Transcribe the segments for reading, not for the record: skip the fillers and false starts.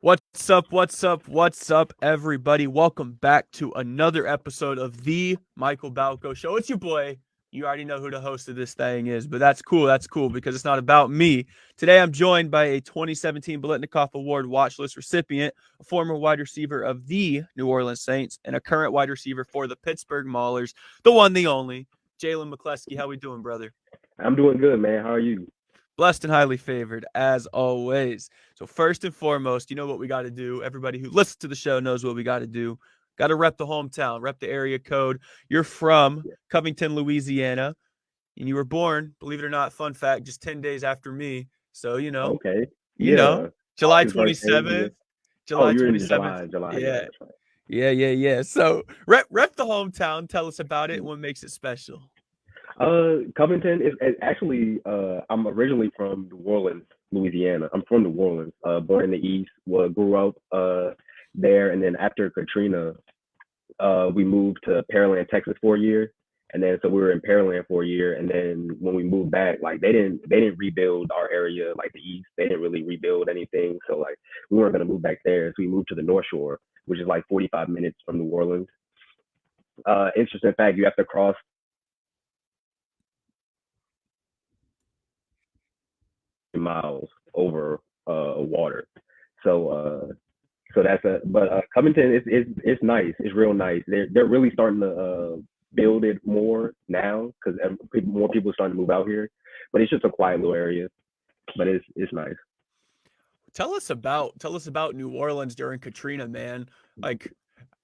What's up? What's up? What's up, everybody? Welcome back to another episode of the Michael Balco Show. It's your boy. You already know who the host of this thing is, but that's cool. That's cool because it's not about me. Today, I'm joined by a 2017 Biletnikoff Award watch list recipient, a former wide receiver of the New Orleans Saints, and a current wide receiver for the Pittsburgh Maulers, the one, the only, Jalen McCleskey. How we doing, brother? I'm doing good, man. How are you? Blessed and highly favored, as always. So, first and foremost, you know what we got to do. Everybody who listens to the show knows what we got to do. Got to rep the hometown, rep the area code. You're from Covington, Louisiana, and you were born, believe it or not, fun fact, just 10 days after me. So, Okay. you know, Yeah. July August birthday. Yeah. 27th. Oh, July you're in 27th. July. July. Yeah, Yeah. that's right. Yeah. So, rep the hometown. Tell us about it and what makes it special. Covington is actually. I'm originally from New Orleans, Louisiana. I'm from New Orleans. Born in the East. Well, grew up there, and then after Katrina, we moved to Pearland, Texas for a year, and then so we were in Pearland for a year, and then when we moved back, like they didn't rebuild our area like the East. They didn't really rebuild anything, so like we weren't gonna move back there, so we moved to the North Shore, which is like 45 minutes from New Orleans. Interesting fact, you have to cross miles over water. So so that's a but Covington is nice. It's real nice. They're really starting to build it more now because more people are starting to move out here. But it's just a quiet little area. But it's nice. Tell us about New Orleans during Katrina, man. Like,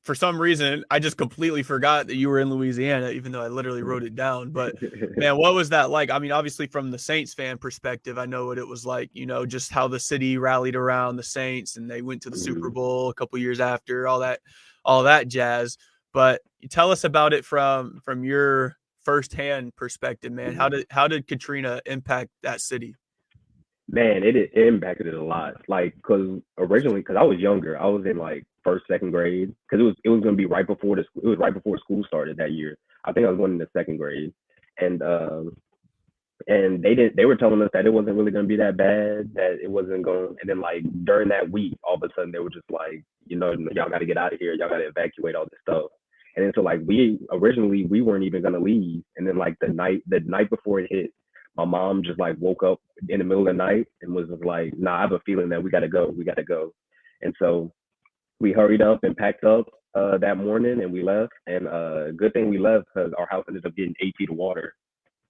for some reason, I just completely forgot that you were in Louisiana, even though I literally wrote it down. But man, what was that like? I mean, obviously from the Saints fan perspective, I know what it was like. Just how the city rallied around the Saints and they went to the Super Mhm. Bowl a couple years after, all that jazz. But tell us about it from your firsthand perspective, man. How Mhm. did Katrina impact that city? Man, it impacted it a lot. Like, cause originally, cause I was younger, I was in like first, second grade, cause it was gonna be right before it was right before school started that year. I think I was going into second grade, and they were telling us that it wasn't really gonna be that bad, that it wasn't going. And then like during that week, all of a sudden they were just like, y'all got to get out of here, y'all got to evacuate all this stuff. And then so like we weren't even gonna leave, and then like the night before it hit, my mom just like woke up in the middle of the night and was just like, nah, I have a feeling that we gotta go. And so we hurried up and packed up that morning and we left. And good thing we left because our house ended up getting 8 feet of water.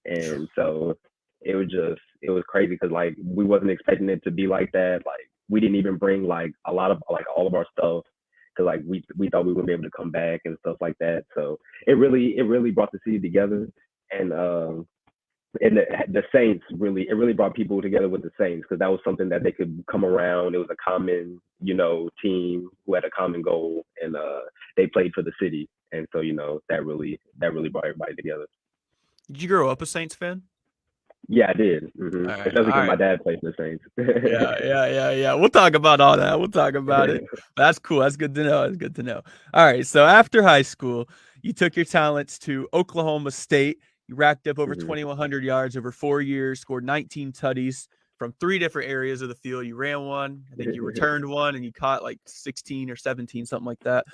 And so it was crazy because like we wasn't expecting it to be like that. Like we didn't even bring like a lot of like all of our stuff because like we thought we wouldn't be able to come back and stuff like that. So it really brought the city together. And and the Saints really brought people together with the Saints because that was something that they could come around. It was a common team who had a common goal, and they played for the city. And so that really brought everybody together. Did you grow up a Saints fan? Yeah, I did. All right, Especially all because my right. dad played for the Yeah. We'll talk about all that. We'll talk about it. That's cool. That's good to know. That's good to know. All right. So after high school, you took your talents to Oklahoma State. You racked up over hmm 2,100 yards over 4 years, scored 19 tutties from three different areas of the field. You ran one, I think you returned one, and you caught like 16 or 17, something like that.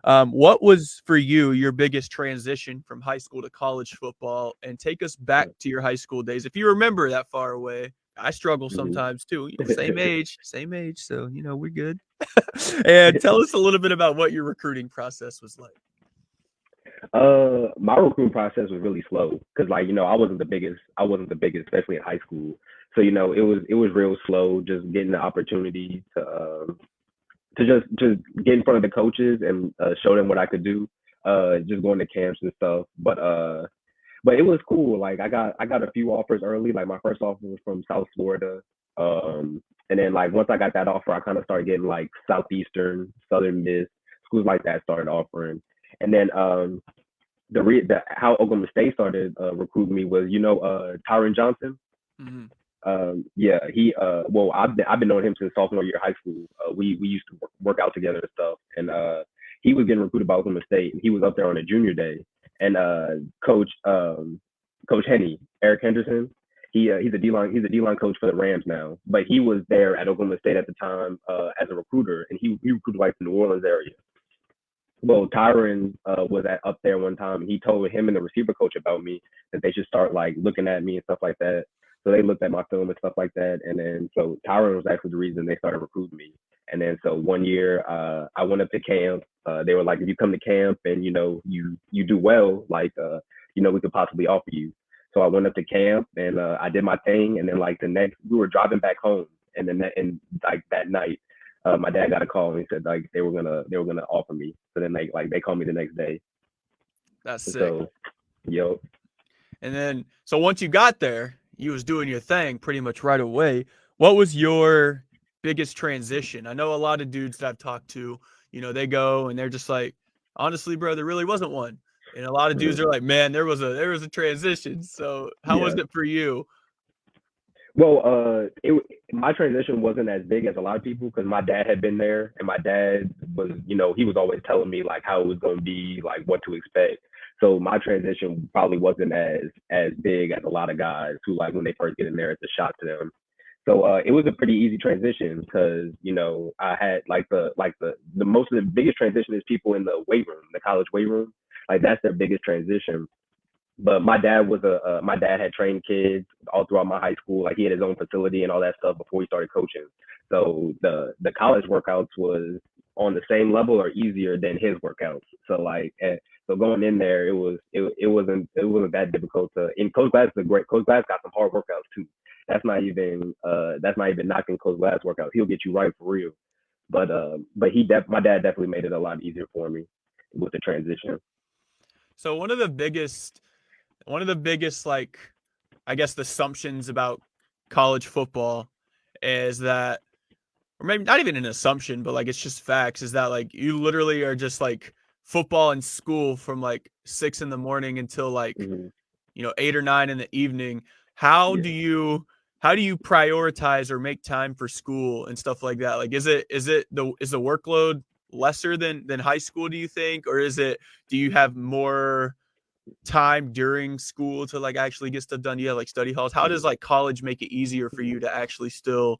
What was for you your biggest transition from high school to college football? And take us back to your high school days. If you remember that far away, I struggle hmm sometimes too. Same age. So, we're good. And tell us a little bit about what your recruiting process was like. My recruiting process was really slow because like I wasn't the biggest, especially in high school. So it was real slow, just getting the opportunity to just get in front of the coaches and show them what I could do. Just going to camps and stuff. But it was cool. Like I got a few offers early. Like my first offer was from South Florida. And then like once I got that offer, I kind of started getting like Southeastern, Southern Miss schools like that started offering. And then the how Oklahoma State started recruiting me was Tyron Johnson. Mhm. Yeah, well, I've been knowing him since sophomore year of high school. We used to work out together and stuff, and he was getting recruited by Oklahoma State, and he was up there on a junior day, and Coach Henny, Eric Henderson, He's a D line coach for the Rams now, but he was there at Oklahoma State at the time as a recruiter, and he recruited like the New Orleans area. Well, Tyron was up there one time, and he told him and the receiver coach about me that they should start like looking at me and stuff like that. So they looked at my film and stuff like that, and then so Tyron was actually the reason they started recruiting me. And then so one year, I went up to camp. They were like, if you come to camp and you do well, like we could possibly offer you. So I went up to camp and I did my thing, and then like the next, we were driving back home, and then like that night, my dad got a call and he said like they were gonna offer me. So then they called me the next day. That's sick. So, yo. And then so once you got there, you was doing your thing pretty much right away. What was your biggest transition? I know a lot of dudes that I've talked to, they go and they're just like, honestly, bro, there really wasn't one. And a lot of dudes are like, man, there was a transition. So how was it for you? Well, my transition wasn't as big as a lot of people because my dad had been there, and my dad was, he was always telling me like how it was going to be, like what to expect. So my transition probably wasn't as big as a lot of guys who like when they first get in there, it's a shock to them. So it was a pretty easy transition because I had the most of the biggest transition is people in the weight room, the college weight room, like that's their biggest transition. But my dad had trained kids all throughout my high school. Like he had his own facility and all that stuff before he started coaching. So the college workouts was on the same level or easier than his workouts. So so going in there, it wasn't that difficult to. And Coach Glass is great. Coach Glass got some hard workouts too. That's not even knocking Coach Glass workouts. He'll get you right for real. But my dad definitely made it a lot easier for me with the transition. So one of the biggest like I guess the assumptions about college football is that, or maybe not even an assumption, but like it's just facts, is that like you literally are just like football in school from like 6 a.m. until like 8 or 9 in the evening. How do you prioritize or make time for school and stuff like that? Like is the workload lesser than high school, do you think, or do you have more time during school to like actually get stuff done? You have like study halls. How does like college make it easier for you to actually still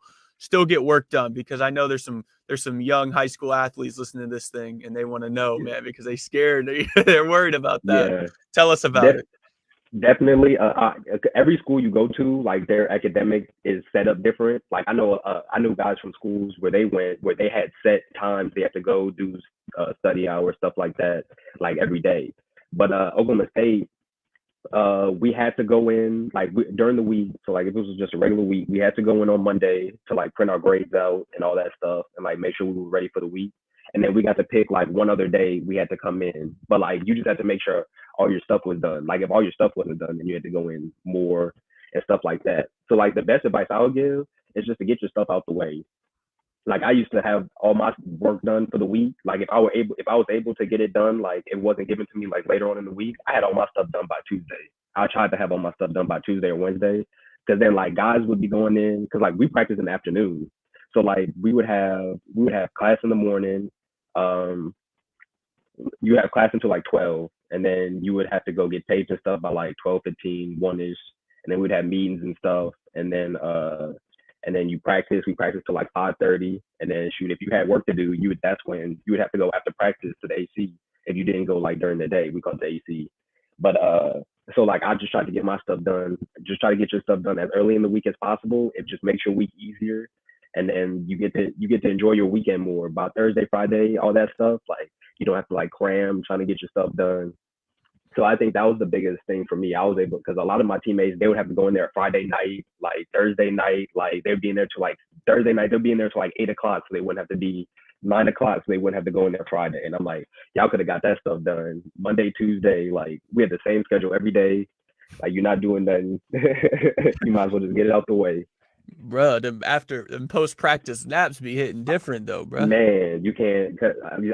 get work done? Because I know there's some young high school athletes listening to this thing and they want to know, man, because they scared. They're worried about that. Yeah. Tell us about it. Definitely. Every school you go to, like their academic is set up different. Like I know guys from schools where they had set times they have to go do study hours, stuff like that, like every day. But Oklahoma State, we had to go in like during the week. So like if it was just a regular week, we had to go in on Monday to like print our grades out and all that stuff and like make sure we were ready for the week. And then we got to pick like one other day we had to come in. But like you just had to make sure all your stuff was done. Like if all your stuff wasn't done, then you had to go in more and stuff like that. So like the best advice I would give is just to get your stuff out the way. Like I used to have all my work done for the week. Like if I was able to get it done, like it wasn't given to me like later on in the week, I had all my stuff done by Tuesday. I tried to have all my stuff done by Tuesday or Wednesday, because then like guys would be going in, because like we practice in the afternoon. So like we would have class in the morning. You have class until like 12, and then you would have to go get taped and stuff by like 12:15, 1ish, and then we'd have meetings and stuff, and then we practice till like 5:30, and then shoot, if you had work to do, that's when you would have to go after practice to the AC. If you didn't go like during the day, we call it the AC. But so like I just tried to get my stuff done. Just try to get your stuff done as early in the week as possible. It just makes your week easier, and then you get to enjoy your weekend more. By Thursday, Friday, all that stuff, like you don't have to like cram trying to get your stuff done. So I think that was the biggest thing for me. I was able, because a lot of my teammates, they would have to go in there Friday night, like Thursday night, like they'd be in there till like Thursday night, they'll be in there till like 8 o'clock, so they wouldn't have to be 9 o'clock, so they wouldn't have to go in there Friday. And I'm like, y'all could have got that stuff done Monday, Tuesday. Like we had the same schedule every day. Like you're not doing nothing. You might as well just get it out the way. Bro, them post practice naps be hitting different though, bro. Man, you can't.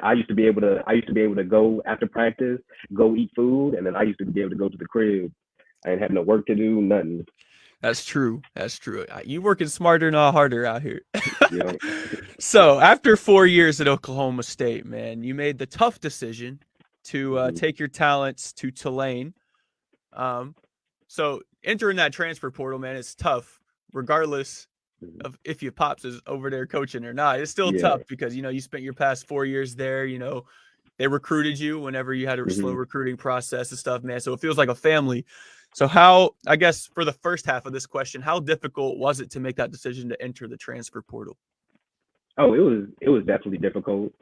I used to be able to go after practice, go eat food, and then I used to be able to go to the crib. I didn't have no work to do, nothing. That's true. You working smarter, not harder out here. So after 4 years at Oklahoma State, man, you made the tough decision to take your talents to Tulane. So entering that transfer portal, man, it's tough, regardless Mhm. of if your pops is over there coaching or not. It's still Yeah. tough because you spent your past 4 years there. They recruited you whenever you had a slow Hmm. recruiting process and stuff, man. So it feels like a family. So how, I guess, for the first half of this question, how difficult was it to make that decision to enter the transfer portal? Oh, it was definitely difficult.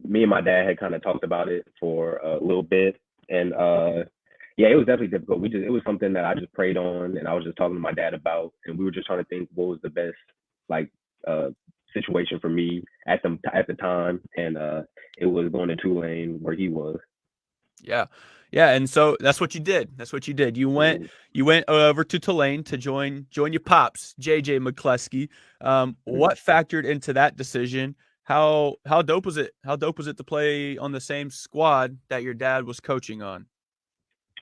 Me and my dad had kind of talked about it for a little bit, and yeah, it was definitely difficult. It was something that I just prayed on, and I was just talking to my dad about, and we were just trying to think what was the best like uh situation for me at the time, and it was going to Tulane where he was. Yeah. Yeah, and so that's what you did. That's what you did. Mhm. You went over to Tulane to join your pops, JJ McCleskey. Mhm. What factored into that decision? How dope was it? How dope was it to play on the same squad that your dad was coaching on?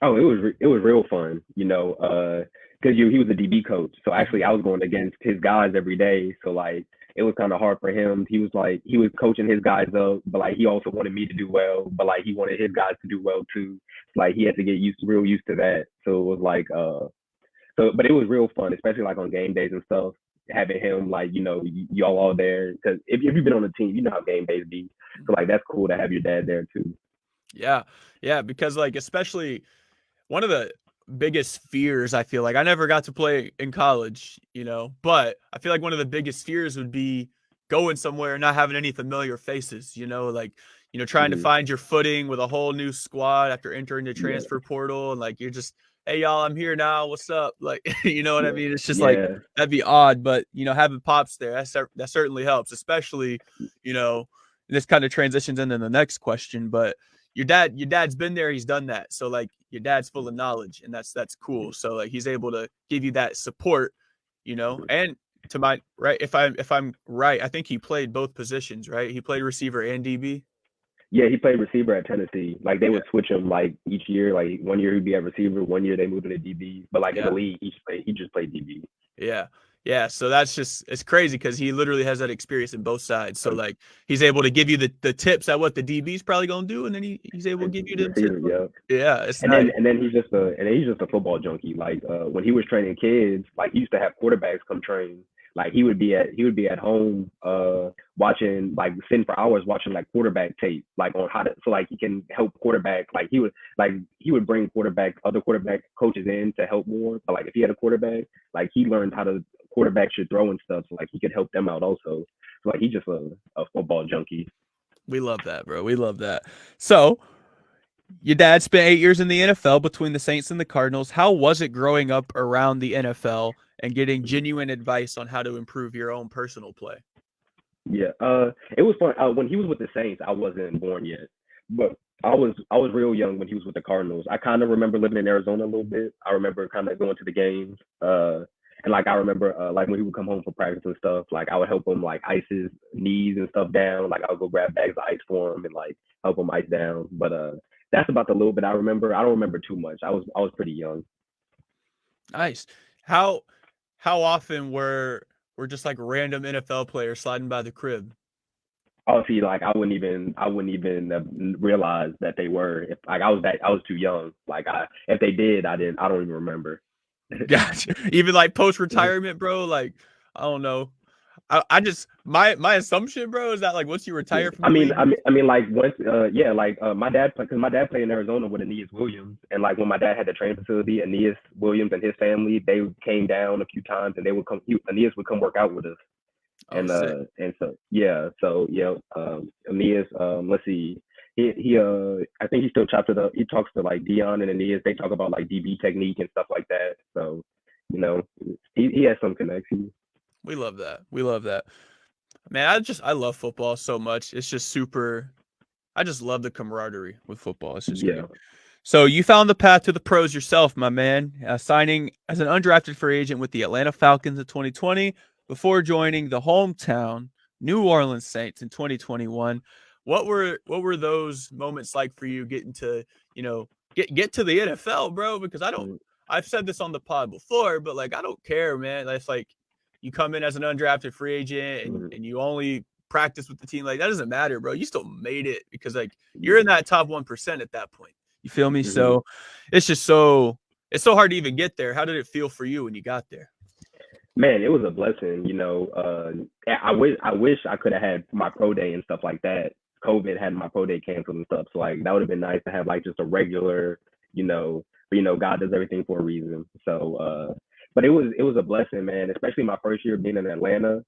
Oh, it was real fun, because he was a DB coach. So actually, I Mhm. was going against his guys every day. So like, it was kind of hard for him. He was coaching his guys up, but like he also wanted me to do well, but like he wanted his guys to do well too. Like he had to get real used to that. So it was like, but it was real fun, especially like on game days and stuff. Having him like, y'all all there, because if you've been on the team, you know how game days be. So like that's cool to have your dad there too. Yeah. Yeah, because like especially one of the biggest fears I feel like I never got to play in college, but I feel like one of the biggest fears would be going somewhere and not having any familiar faces, like, trying to Hmm. find your footing with a whole new squad after entering the Yeah, transfer portal and like you're just, hey y'all, I'm here now. What's up? Like, you know what I yeah, mean? It's just like yeah. that'd be odd, but having pops there, that certainly helps, especially, you know, this kind of transitions into the next question, but your dad's been there, he's done that, so like your dad's full of knowledge, and that's cool. So like he's able to give you that support, and to my right, if I'm right, I think he played both positions, right? He played receiver and DB. Yeah, he played receiver at Tennessee. Like they Yeah. would switch him like each year. Like one year he'd be at receiver, one year they moved him to DB. But like in the Yeah. league, he just played DB. Yeah. Yeah, so it's crazy because he literally has that experience in both sides. So like he's able to give you the tips at what the DB's probably gonna do, and then he's able to give you them tips. Receiver, yeah. Yeah, it's And then nice. and then he's just a football junkie. Like when he was training kids, like he used to have quarterbacks come train. Like he would be at home watching, like sitting for hours watching like quarterback tape, like on how to, so like he can help quarterback. Like he would bring other quarterback coaches in to help more. But like if he had a quarterback, like he learned how to quarterback should throw and stuff, so like he could help them out also. So like he's just a football junkie. We love that, bro. We love that. So your dad spent 8 years in the NFL between the Saints and the Cardinals. How was it growing up around the NFL and getting genuine advice on how to improve your own personal play? Yeah, it was fun. When he was with the Saints, I wasn't born yet, but I was real young when he was with the Cardinals. I kind of remember living in Arizona a little bit. I remember kind of going to the games, and like I remember like when he would come home from practice and stuff, like I would help him like ice his knees and stuff down. Like I would go grab bags of ice for him and like help him ice down. But that's about the little bit I remember. I don't remember too much. I was pretty young. Nice. How how often were just like random NFL players sliding by the crib? Honestly, like I wouldn't even realize that they were. If like I was too young. Like if they did, I don't even remember. Gotcha. Even like post retirement, bro. Like I don't know. I just my assumption, bro, is that like once you Yeah. retire from I the mean, league, I mean, I mean, like once, yeah, like my dad, because my dad played in Arizona with Aeneas Williams, and like when my dad had the training facility, Aeneas Williams and his family, they came down a few times, and they would come. Aeneas would come work out with us, oh sick. and so yeah, Aeneas, let's see, I think he still chops it up. He talks to like Dion and Aeneas. They talk about like DB technique and stuff like that. So, you know, he has some connections. We love that. We love that. Man, I love football so much. It's just super. I just love the camaraderie with football. It's just great. Yeah. So you found the path to the pros yourself, my man, signing as an undrafted free agent with the Atlanta Falcons in 2020 before joining the hometown New Orleans Saints in 2021. What were those moments like for you getting to, get to the NFL, bro? Because I've said this on the pod before, but like I don't care, man. That's like you come in as an undrafted free agent and, Mhm. and you only practice with the team. Like that doesn't matter, bro. You still made it because like you're in Yeah. that top 1% at that point. You feel me? Mhm. So it's just so It's so hard to even get there. How did it feel for you when you got there? Man, it was a blessing. I wish I could have had my pro day and stuff like that. COVID had my pro day canceled and stuff, so like that would have been nice to have like just a regular, you know, but God does everything for a reason. So, but it was a blessing, man. Especially my first year being in Atlanta.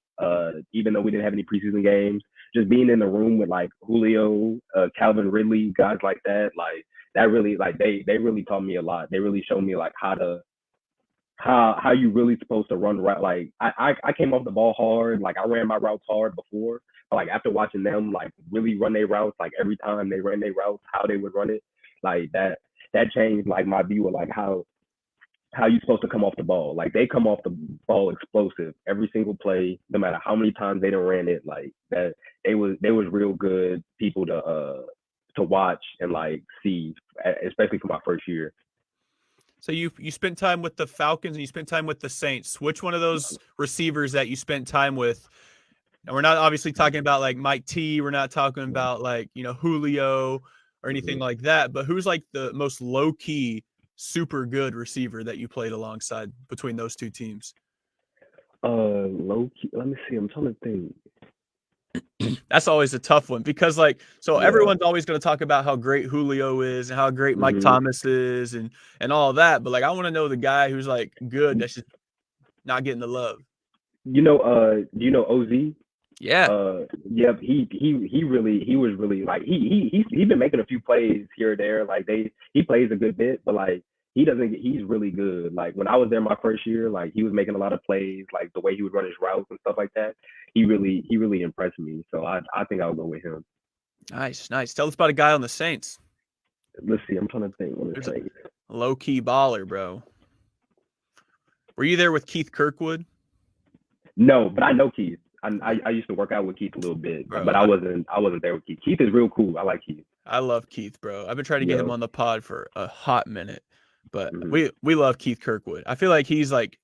Even though we didn't have any preseason games, just being in the room with like Julio, Calvin Ridley, guys like that, like that really like they really taught me a lot. They really showed me like how you really supposed to run right. Like I came off the ball hard. Like I ran my routes hard before, but like after watching them like really run their routes, like every time they ran their routes, how they would run it, like that changed like my view of like how you supposed to come off the ball. Like they come off the ball explosive every single play, no matter how many times they done ran it. Like that they was real good people to watch and like see, especially for my first year. So you spent time with the Falcons and you spent time with the Saints. Which one of those receivers that you spent time with? And we're not obviously talking about like Mike T. We're not talking about like, Julio or anything Mhm. like that. But who's like the most low key, super good receiver that you played alongside between those two teams? Low key. Let me see. I'm trying to think. That's always a tough one because so Yeah. everyone's always going to talk about how great Julio is and how great Mike hmm Thomas is and all that. But like I want to know the guy who's like good that's just not getting the love. Do you know OZ? Yeah. Yep. He was really like he's been making a few plays here or there. Like he plays a good bit, but like he doesn't. He's really good. Like when I was there my first year, like he was making a lot of plays. Like the way he would run his routes and stuff like that. He really impressed me. So I think I'll go with him. Nice, nice. Tell us about a guy on the Saints. Let's see. I'm trying to think. Let me There's a think. low key baller, bro. Were you there with Keith Kirkwood? No, but I know Keith. I used to work out with Keith a little bit, Bro, but I wasn't there with Keith. Keith is real cool. I like Keith. I love Keith, bro. I've been trying to get him Yeah. on the pod for a hot minute, but hmm we love Keith Kirkwood. I feel like he's like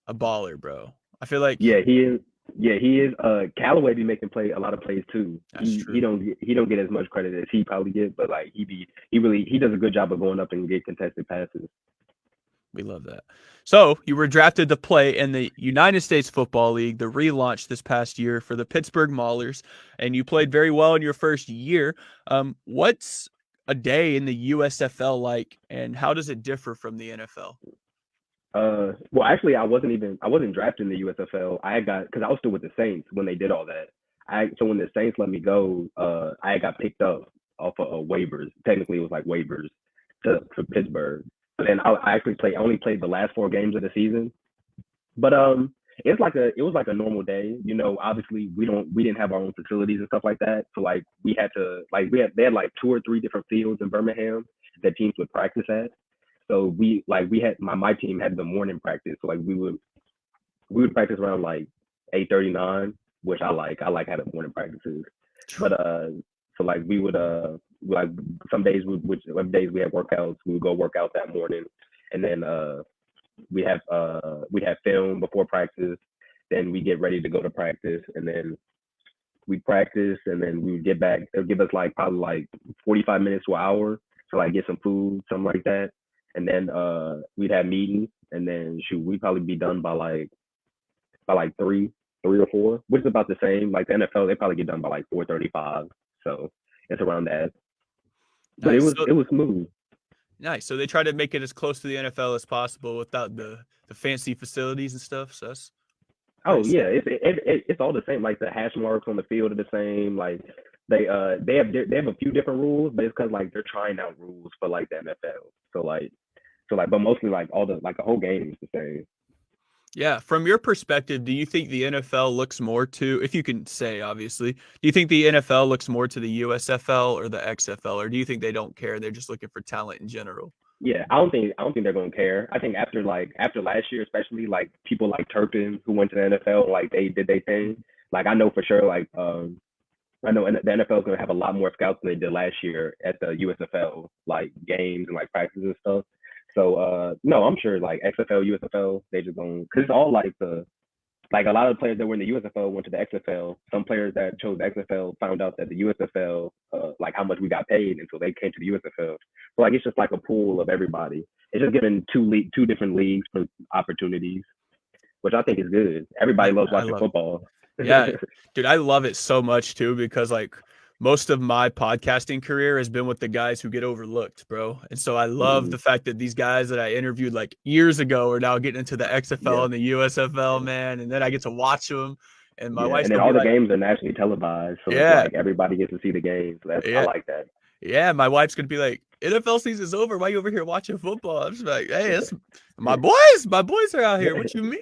a baller, bro. I feel like Yeah, he is. Yeah, he is. Callaway be making a lot of plays too. that's He true. don't get as much credit as he probably get, but like he does a good job of going up and get contested passes. We love that. So you were drafted to play in the United States Football League, the relaunch this past year for the Pittsburgh Maulers, and you played very well in your first year. What's a day in the USFL like, and how does it differ from the NFL? Well, actually, I wasn't drafted in the USFL. I got because I was still with the Saints when they did all that. So when the Saints let me go, I got picked up off of waivers. Technically, it was like waivers to Pittsburgh. But then I actually played. I only played the last 4 games of the season. But it was like a normal day. Obviously we didn't have our own facilities and stuff like that. So like we had to like they had like 2 or 3 different fields in Birmingham that teams would practice at. So we had my team had the morning practice. So like we would practice around like 8:39, which I like. I like having morning practices. But so like we would like some days some days we had workouts, we would go work out that morning, and then we'd have film before practice. Then we get ready to go to practice, and then we practice, and then we would get back. They'll give us like probably like 45 minutes to an hour to like get some food, something like that. And then we'd have meetings, and then shoot, we'd probably be done by like three or four, which is about the same. Like the NFL, they probably get done by like 4:35. So it's around that. But it Nice. was it was smooth. Nice. So they try to make it as close to the NFL as possible without the fancy facilities and stuff. So that's Oh pretty. yeah, it's all the same. Like the hash marks on the field are the same. Like they have a few different rules, but it's because like they're trying out rules for like the NFL. So like, but mostly like all the whole game is the same. Yeah, from your perspective, do you think the NFL looks more to, if you can say, obviously, do you think the NFL looks more to the USFL or the XFL, or do you think they don't care? They're just looking for talent in general. Yeah, I don't think they're gonna care. I think after last year, especially like people like Turpin who went to the NFL, like they did their thing. Like I know for sure, like I know the NFL is going to have a lot more scouts than they did last year at the USFL like games and like practices and stuff. So no, I'm sure like XFL, USFL, they just going because it's all like a lot of the players that were in the USFL went to the XFL. Some players that chose the XFL found out that the USFL like how much we got paid, and so they came to the USFL. So like it's just like a pool of everybody. it's just giving two different leagues for opportunities, which I think is good. Everybody loves I watching love it. football. Yeah, dude, I love it so much too because like most of my podcasting career has been with the guys who get overlooked, bro. And so I love the fact that these guys that I interviewed like years ago are now getting into the XFL Yeah, and the USFL, man, and then I get to watch them. And my yeah, wife's and then gonna be all the like, games are nationally televised, so it's yeah, like everybody gets to see the games. I yeah, like that. yeah. My wife's gonna be like, NFL season's over. Why you over here watching football? I'm just like, hey, it's my boys. My boys are out here. What you mean?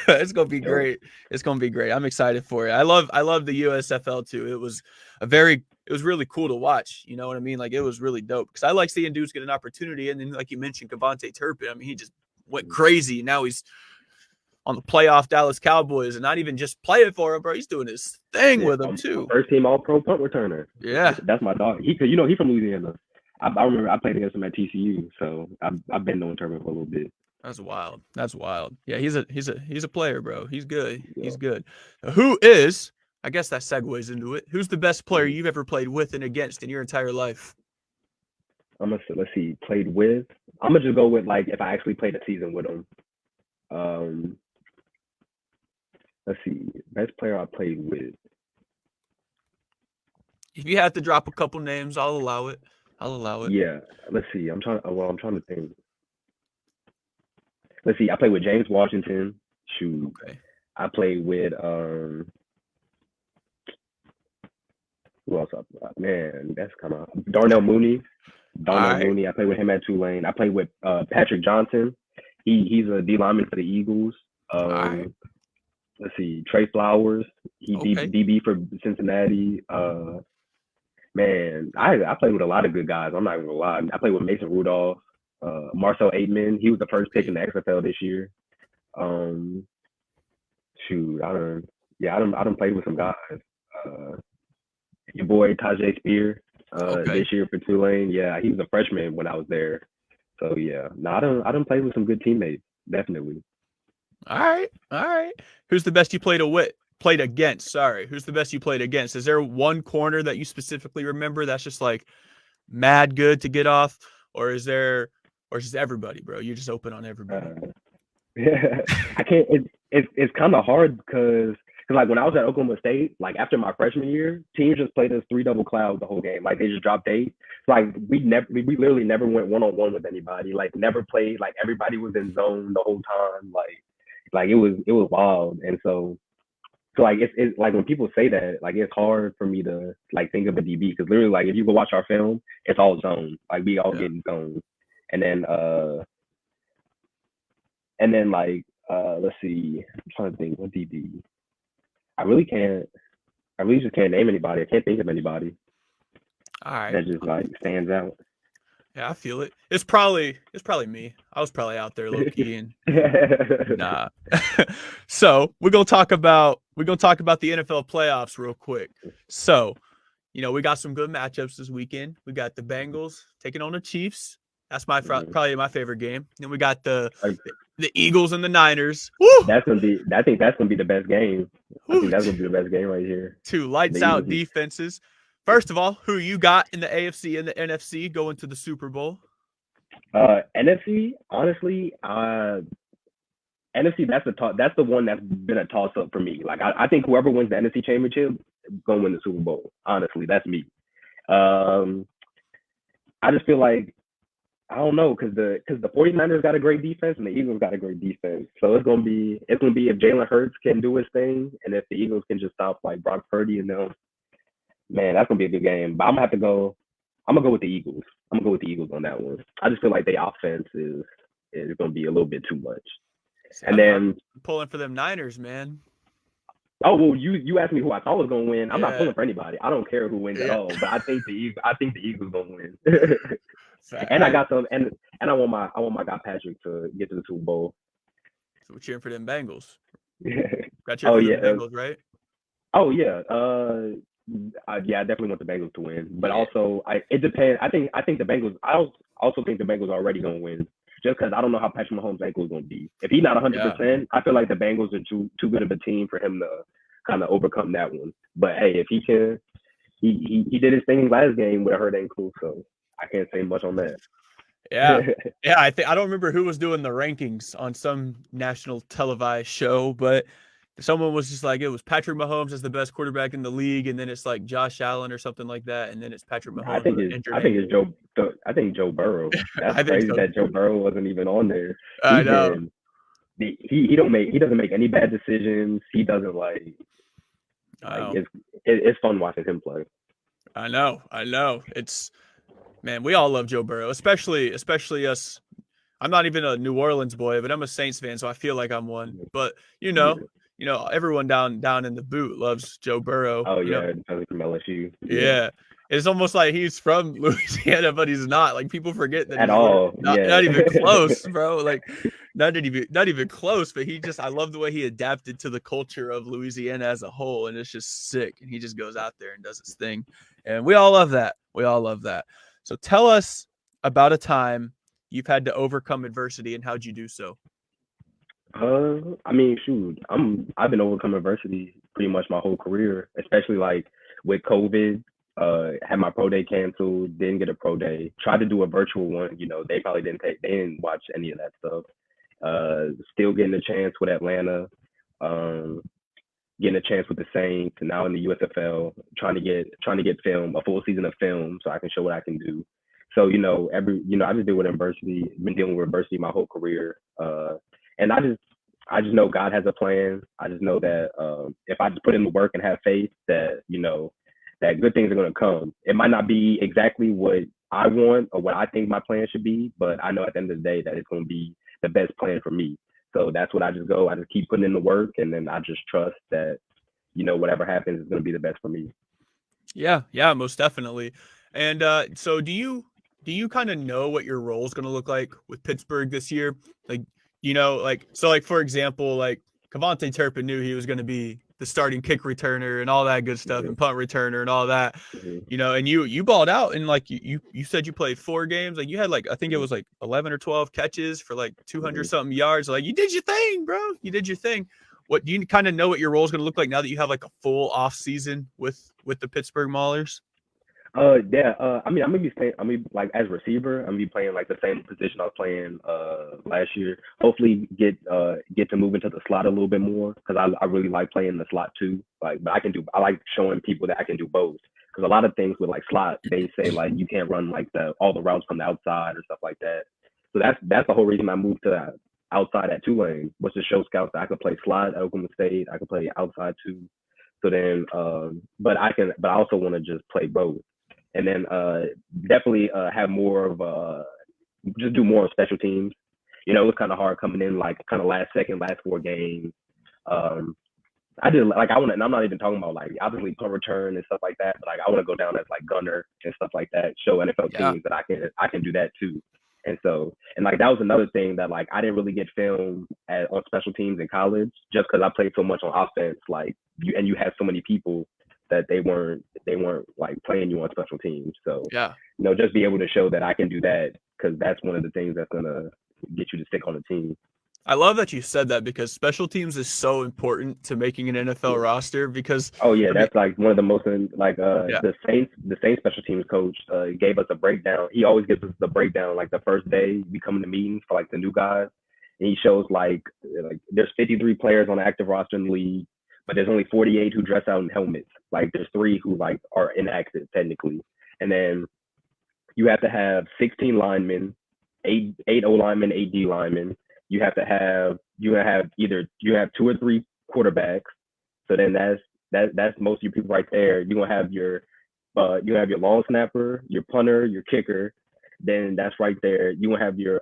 It's gonna be Yo, great. It's gonna be great. I'm excited for it. I love the USFL too. It was really cool to watch. You know what I mean? Like it was really dope because I like seeing dudes get an opportunity. And then, like you mentioned, Kavontae Turpin. I mean, he just went crazy. Now he's on the playoff Dallas Cowboys, and not even just playing for him, bro. He's doing his thing yeah, with them a too. first team All Pro punt returner. Yeah, That's my dog. He's from Louisiana. I remember I played against him at TCU, so I've been knowing Turpin for a little bit. that's wild. That's wild. Yeah, he's a player, bro. He's good. Yeah. He's good. Who is? I guess that segues into it. Who's the best player you've ever played with and against in your entire life? Let's see, played with. I'm gonna just go with like if I actually played a season with him. Um, let's see, best player I played with. If you have to drop a couple names, I'll allow it. I'll allow it. Yeah, let's see. I'm trying. Well, I'm trying to think. Let's see. I played with James Washington. Shoot, Okay. I played with who else? Man, that's kind of Darnell Mooney. Darnell All right. Mooney. I played with him at Tulane. I played with Patrick Johnson. He's a D lineman for the Eagles. All right. Let's see, Trey Flowers. He Okay. DB for Cincinnati. Man, I played with a lot of good guys. I'm not gonna lie. I played with Mason Rudolph, Marcel Aitman. He was the first pick in the XFL this year. Shoot, I don't played with some guys. Your boy Tajay Spear, Okay. this year for Tulane. Yeah, he was a freshman when I was there. So yeah, no, I don't play with some good teammates. Definitely. All right. All right. Who's the best you played against? Sorry. Who's the best you played against? Is there one corner that you specifically remember that's just like mad good to get off? Or is there or just everybody, bro? You're just open on everybody. Yeah, I can't. It's kind of hard because like when I was at Oklahoma State, like after my freshman year, teams just played us three double cloud the whole game. Like they just dropped eight. Like we literally never went 1-on-1 with anybody. Like never played. Like everybody was in zone the whole time. Like it was wild. And so like it's like when people say that, like it's hard for me to like think of a DB because literally like if you go watch our film, it's all zone. Like we all Yeah. get in zone. And then like let's see, I'm trying to think what DB. I really can't. I really just can't name anybody. I can't think of anybody All right. that just like stands out. Yeah, I feel it. It's probably me. I was probably out there low key and nah. So we're gonna talk about the NFL playoffs real quick. So, we got some good matchups this weekend. We got the Bengals taking on the Chiefs. That's probably my favorite game. Then we got the Eagles and the Niners. Woo! That's gonna be. I think that's gonna be the best game. I think that's gonna be the best game right here. Two lights out defenses. First of all, who you got in the AFC and the NFC going to the Super Bowl? NFC, honestly, NFC. That's the one that's been a toss up for me. Like I think whoever wins the NFC Championship gonna win the Super Bowl. Honestly, that's me. I just feel like I don't know because the 49ers got a great defense and the Eagles got a great defense. So it's gonna be if Jalen Hurts can do his thing and if the Eagles can just stop like Brock Purdy and them, man, that's gonna be a good game. But I'm gonna go with the Eagles. I'm gonna go with the Eagles on that one. I just feel like the offense is gonna be a little bit too much. And then pulling for them Niners, man. Oh well, you asked me who I thought was gonna win. I'm not pulling for anybody. I don't care who wins at all. But I think the Eagles gonna win. And I got some, and I want my guy Patrick to get to the Super Bowl. So we're cheering for them Bengals. Got cheering for the Bengals, right? Oh yeah, I definitely want the Bengals to win. But also, it depends. I think the Bengals. I also think the Bengals are already gonna win. Just because I don't know how Patrick Mahomes' ankle is going to be. If he's not 100%, I feel like the Bengals are too good of a team for him to kind of overcome that one. But hey, if he can, he did his thing last game with a hurt ankle, so I can't say much on that. Yeah. Yeah, I don't remember who was doing the rankings on some national televised show, but someone was just like it was Patrick Mahomes as the best quarterback in the league, and then it's like Josh Allen or something like that, and then it's Patrick I Mahomes think with an it's injured I think it's ankle. Joe. I think Joe Burrow. That's I think crazy so. that Joe Burrow wasn't even on there. I He know. been he doesn't make any bad decisions. He doesn't I know. it's fun watching him play. I know. I know. It's man, we all love Joe Burrow, especially us. I'm not even a New Orleans boy, but I'm a Saints fan, so I feel like I'm one. But Yeah. everyone down in the boot loves Joe Burrow. Oh yeah, from LSU. Yeah. Yeah. It's almost like he's from Louisiana, but he's not. Like people forget that At he's really all. Yeah. not even close, bro. Like not even close. But I love the way he adapted to the culture of Louisiana as a whole, and it's just sick. And he just goes out there and does his thing, and we all love that. We all love that. So tell us about a time you've had to overcome adversity, and how'd you do so? I mean, shoot, I've been overcoming adversity pretty much my whole career, especially like with COVID. Had my pro day canceled, didn't get a pro day. Tried to do a virtual one. They didn't watch any of that stuff. Still getting a chance with Atlanta. Um, Getting a chance with the Saints, and now in the USFL, trying to get a full season of film, so I can show what I can do. So I just deal with adversity. Been dealing with adversity my whole career, and I just know God has a plan. I just know that if I just put in the work and have faith, that that good things are going to come. It might not be exactly what I want or what I think my plan should be, but I know at the end of the day that it's going to be the best plan for me. So that's what I just go. I just keep putting in the work, and then I just trust that whatever happens is going to be the best for me. Yeah, yeah, most definitely. And so do you kind of know what your role is going to look like with Pittsburgh this year? Like, like for example, like Cavante Turpin knew he was going to be the starting kick returner and all that good stuff Mm-hmm. and punt returner and all that. Mm-hmm. And you balled out and like you said you played 4 games. Like you had like I think it was like 11 or 12 catches for like 200 Mm-hmm. something yards. Like you did your thing, bro. You did your thing. What do you kind of know what your role is going to look like now that you have like a full off season with the Pittsburgh Maulers? Yeah. I mean, I'm gonna be playing. I mean, like as receiver, I'm gonna be playing like the same position I was playing last year. Hopefully, get to move into the slot a little bit more because I really like playing the slot too. Like, but I like showing people that I can do both. Because a lot of things with like slot, they say like you can't run like all the routes from the outside or stuff like that. So that's the whole reason I moved to outside at Tulane was to show scouts that I could play slot at Oklahoma State. I could play outside too. So then, but I also want to just play both and then definitely have more of just do more on special teams. It was kind of hard coming in like kind of last second, last 4 games. Um, I did like I want to, and I'm not even talking about like obviously punt return and stuff like that, but like I want to go down as like gunner and stuff like that. Show NFL Yeah. teams that I can do that too. And like that was another thing that like I didn't really get film on special teams in college just because I played so much on offense. Like you had so many people that they weren't like playing you on special teams. So Yeah. just be able to show that I can do that because that's one of the things that's gonna get you to stick on the team. I love that you said that because special teams is so important to making an NFL Yeah. roster because Oh yeah, I mean, that's like one of the most like yeah. the Saints special teams coach gave us a breakdown. He always gives us the breakdown like the first day we come to meetings for like the new guys, and he shows like there's 53 players on the active roster in the league, but there's only 48 who dress out in helmets. Like there's 3 who like are inactive technically, and then you have to have 16 linemen, eight O linemen, 8 D linemen. You have 2 or 3 quarterbacks. So then that's most of your people right there. You're gonna have your long snapper, your punter, your kicker. Then that's right there. You gonna have your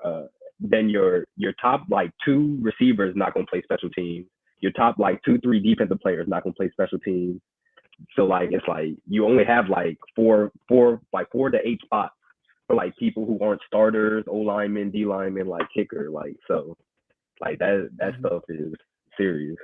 top like 2 receivers not gonna play special teams. Your top like 2, 3 defensive players not gonna play special teams. So like it's like you only have like four to 8 spots for like people who aren't starters, O linemen, D linemen, like kicker, like so like that Mhm. stuff is serious.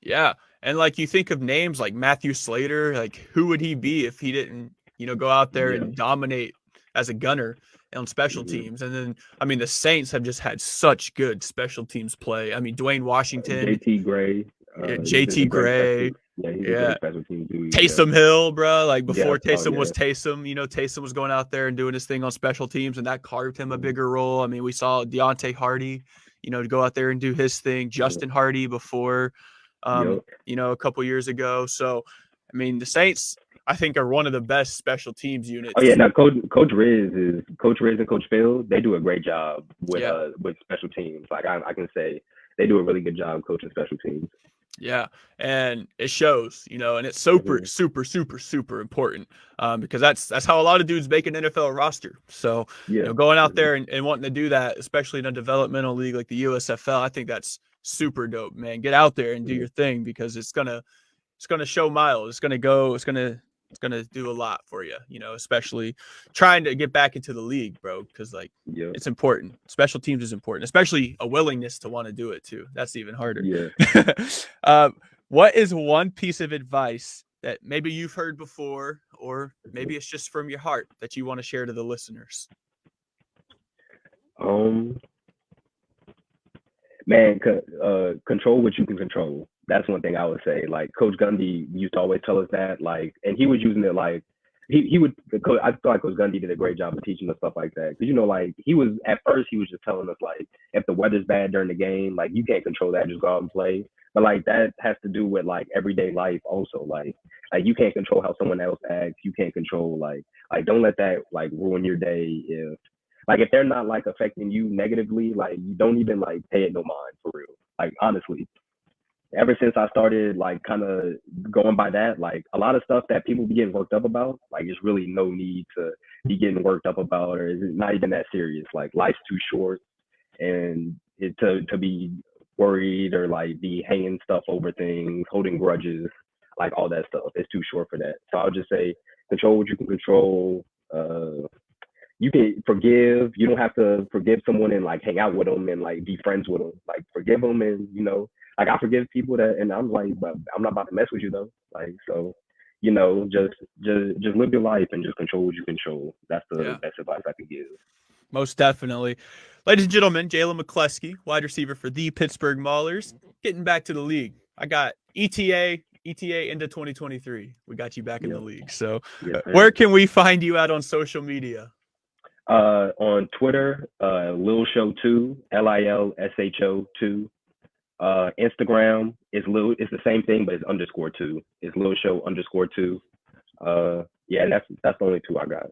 Yeah. And like you think of names like Matthew Slater, like who would he be if he didn't, go out there Yeah. and dominate as a gunner on special Mm-hmm. teams? And then I mean the Saints have just had such good special teams play. I mean Dwayne Washington, JT Gray, he's been a JT great special. Gray. Yeah, he's a Yeah. great special team dude. Yeah. Taysom Hill, bro. Like Yeah. before Oh Taysom yeah. was Taysom, Taysom was going out there and doing his thing on special teams, and that carved him a Mhm. bigger role. I mean, we saw Deontay Hardy, to go out there and do his thing. Mhm. Justin Hardy before, Yep. a couple years ago. So, I mean, the Saints, I think, are one of the best special teams Oh yeah. units. Now Coach Riz and Coach Phil. They do a great job Yeah. with special teams. Like I can say they do a really good job coaching special teams. Yeah, and it shows, and it's super, Mhm. super, super, super important because that's how a lot of dudes make an NFL roster. So, Yeah. going out Mhm. there and wanting to do that, especially in a developmental league like the USFL, I think that's super dope, man. Get out there and do Mhm. your thing because it's gonna show miles. It's gonna do a lot for you, especially trying to get back into the league, bro, because like Yeah. it's important. Special teams is important, especially a willingness to want to do it too. That's even harder. Yeah. uh, what is one piece of advice that maybe you've heard before, or Mhm. maybe it's just from your heart that you want to share to the listeners? Um. Man, control what you can control. That's one thing I would say. Like Coach Gundy used to always tell us that. Like, and he was using it like he would. I feel like Coach Gundy did a great job of teaching us stuff like that. Because like he was at first he was just telling us like if the weather's bad during the game, like you can't control that, just go out and play. But like that has to do with like everyday life also. Like you can't control how someone else acts. You can't control like don't let that like ruin your day if they're not like affecting you negatively, like you don't even like pay it no mind for real. Like honestly, ever since I started like kind of going by that, like a lot of stuff that people be getting worked up about, like there's really no need to be getting worked up about, or it's not even that serious. Like life's too short, and to be worried or like be hanging stuff over things, holding grudges, like all that stuff. It's too short for that. So I'll just say control what you can control. You can forgive. You don't have to forgive someone and like hang out with them and like be friends with them. Like forgive them and like I forgive people that, and I'm like, but I'm not about to mess with you though. Like so, just live your life and just control what you control. That's the Yeah, best advice I could give. most definitely. Ladies and gentlemen, Jalen McCleskey, wide receiver for the Pittsburgh Maulers, getting back to the league. I got ETA into 2023. We got you back in the Yeah, league. So, yes where sir. can we find you at on social media? On Twitter, Lil Show 2, LILSHO 2. Instagram is Lil. It's the same thing, but it's _2. It's Lil Show _2. Yeah, that's the only two I got.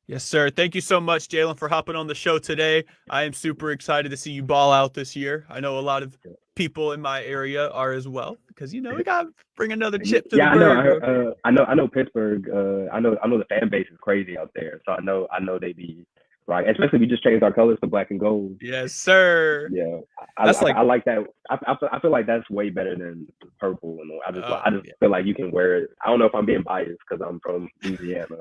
Yes, sir. Thank you so much, Jalen, for hopping on the show today. I am super excited to see you ball out this year. I know a lot of people in my area are as well because we got to bring another chip to the Yeah, I know. bird, bro. I know Pittsburgh. I know the fan base is crazy out there. So I know they be right. Especially we just changed our colors to black and gold. Yes, sir. Yeah, That's like, I like that. I feel like that's way better than purple. And I just yeah. feel like you can wear it. I don't know if I'm being biased because I'm from Louisiana.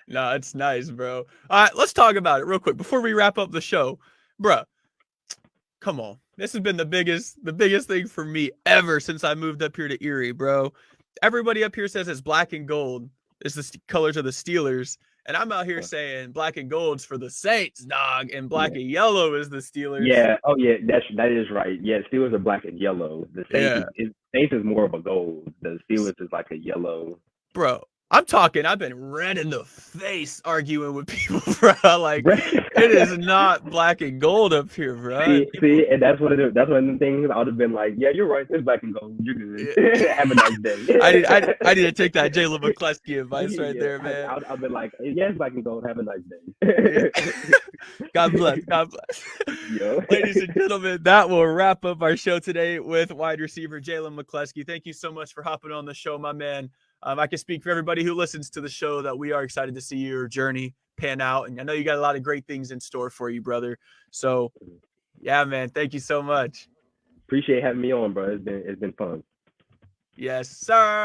No, it's nice, bro. All right, let's talk about it real quick before we wrap up the show, bro. Come on, this has been the biggest thing for me ever since I moved up here to Erie, bro. Everybody up here says it's black and gold. It's the colors of the Steelers. And I'm out here saying black and gold's for the Saints, dog, and black Yeah. and yellow is the Steelers. Yeah. Oh, yeah. That is right. Yeah. Steelers are black and yellow. The Saints Yeah, Saints is more of a gold. The Steelers is like a yellow. bro. I've been red in the face arguing with people, bro. Like, it is not black and gold up here, bro. And people, And that's what it is. That's one of the things I would have been like, yeah, you're right. It's black and gold. You're good. yeah. Have a nice day. I need to take that Jalen McCleskey advice right Yeah. there, man. I've been like, yeah, it's black and gold. Have a nice Yeah. day. God bless. God bless. Yo. Ladies and gentlemen, that will wrap up our show today with wide receiver Jalen McCleskey. Thank you so much for hopping on the show, my man. I can speak for everybody who listens to the show that we are excited to see your journey pan out. And I know you got a lot of great things in store for you, brother. So, yeah, man, thank you so much. Appreciate having me on, bro. It's been fun. Yes, sir.